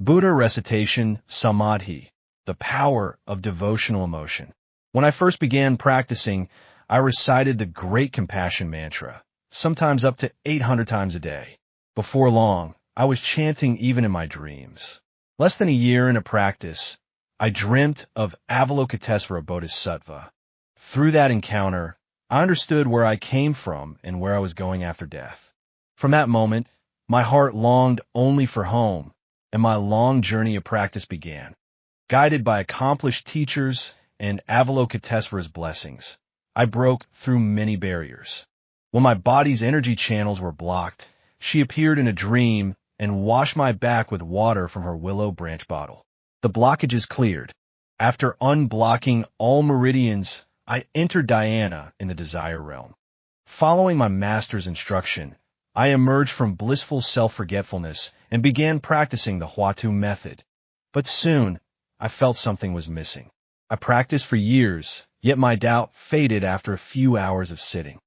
Buddha Recitation Samadhi, the power of devotional emotion. When I first began practicing, I recited the Great Compassion mantra, sometimes up to 800 times a day. Before long, I was chanting even in my dreams. Less than a year into practice, I dreamt of Avalokitesvara Bodhisattva. Through that encounter, I understood where I came from and where I was going after death. From that moment, my heart longed only for home, and my long journey of practice began. Guided by accomplished teachers and Avalokitesvara's blessings, I broke through many barriers. When my body's energy channels were blocked, she appeared in a dream and washed my back with water from her willow branch bottle. The blockages cleared. After unblocking all meridians, I entered dhyana in the desire realm. Following my master's instruction, I emerged from blissful self-forgetfulness and began practicing the Huatu method. But soon, I felt something was missing. I practiced for years, yet my doubt faded after a few hours of sitting.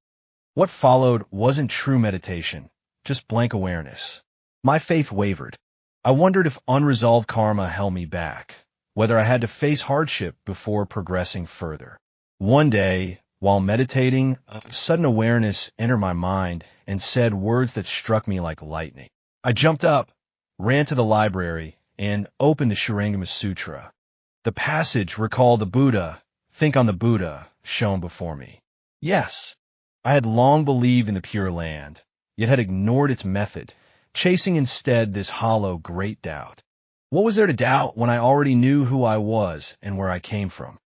What followed wasn't true meditation, just blank awareness. My faith wavered. I wondered if unresolved karma held me back, whether I had to face hardship before progressing further. One day, while meditating, a sudden awareness entered my mind and said words that struck me like lightning. I jumped up, ran to the library, and opened the Shurangama Sutra. The passage recalled the Buddha, think on the Buddha, shown before me. Yes, I had long believed in the Pure Land, yet had ignored its method, chasing instead this hollow great doubt. What was there to doubt when I already knew who I was and where I came from?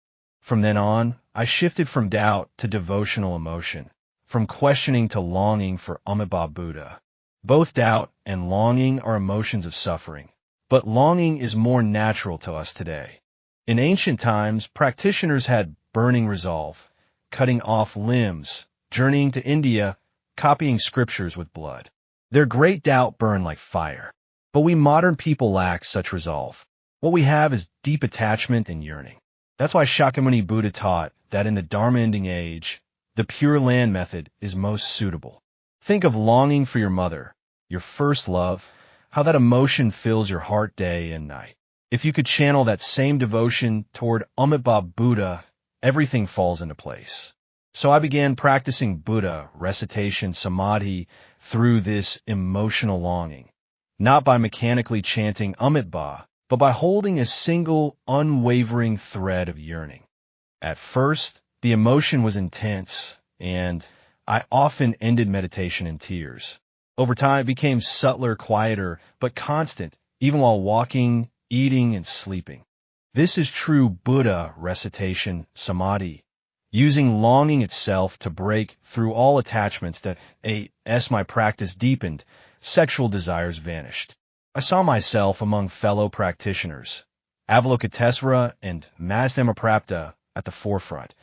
From then on, I shifted from doubt to devotional emotion, from questioning to longing for Amitabha Buddha. Both doubt and longing are emotions of suffering, but longing is more natural to us today. In ancient times, practitioners had burning resolve, cutting off limbs, journeying to India, copying scriptures with blood. Their great doubt burned like fire. But we modern people lack such resolve. What we have is deep attachment and yearning. That's why Shakyamuni Buddha taught that in the Dharma-ending age, the Pure Land method is most suitable. Think of longing for your mother, your first love, how that emotion fills your heart day and night. If you could channel that same devotion toward Amitabha Buddha, everything falls into place. So I began practicing Buddha Recitation Samadhi through this emotional longing, not by mechanically chanting Amitabha, but by holding a single, unwavering thread of yearning. At first, the emotion was intense, and I often ended meditation in tears. Over time, it became subtler, quieter, but constant, even while walking, eating, and sleeping. This is true Buddha Recitation Samadhi, using longing itself to break through all attachments that, as my practice deepened, sexual desires vanished. I saw myself among fellow practitioners, Avalokitesvara and Amitabha at the forefront,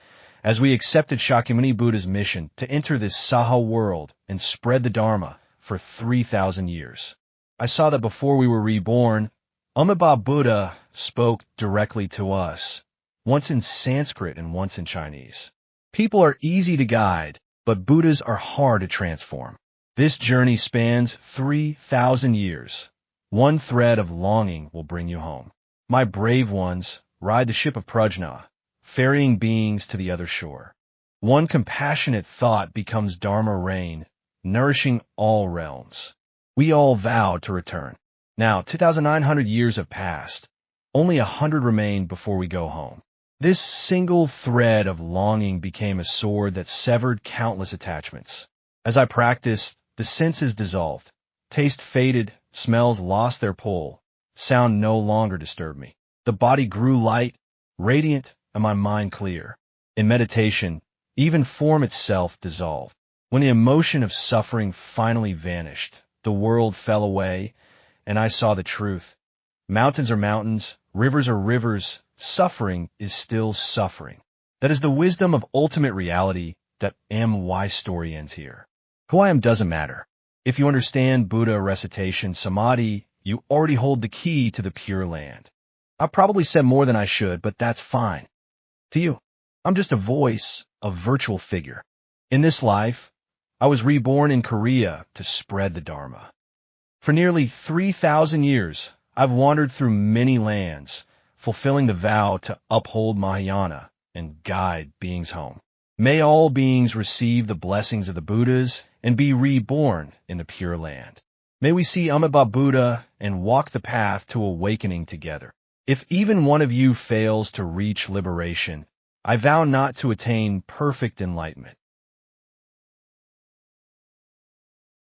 as we accepted Shakyamuni Buddha's mission to enter this Saha world and spread the Dharma for 3,000 years. I saw that before we were reborn, Amitabha Buddha spoke directly to us, once in Sanskrit and once in Chinese. People are easy to guide, but Buddhas are hard to transform. This journey spans 3,000 years. One thread of longing will bring you home. My brave ones ride the ship of Prajna, ferrying beings to the other shore. One compassionate thought becomes Dharma rain, nourishing all realms. We all vowed to return. Now, 2,900 years have passed. Only 100 remain before we go home. This single thread of longing became a sword that severed countless attachments. As I practiced, the senses dissolved. Taste faded, smells lost their pull. Sound no longer disturbed me. The body grew light, radiant, and my mind clear. In meditation, even form itself dissolved. When the emotion of suffering finally vanished, the world fell away, and I saw the truth. Mountains are mountains, rivers are rivers, suffering is still suffering. That is the wisdom of ultimate reality. That why story ends here. Who I am doesn't matter. If you understand Buddha Recitation Samadhi, you already hold the key to the Pure Land. I probably said more than I should, but that's fine. To you, I'm just a voice, a virtual figure. In this life, I was reborn in Korea to spread the Dharma. For nearly 3,000 years, I've wandered through many lands, fulfilling the vow to uphold Mahayana and guide beings home. May all beings receive the blessings of the Buddhas and be reborn in the Pure Land. May we see Amitabha Buddha and walk the path to awakening together. If even one of you fails to reach liberation, I vow not to attain perfect enlightenment.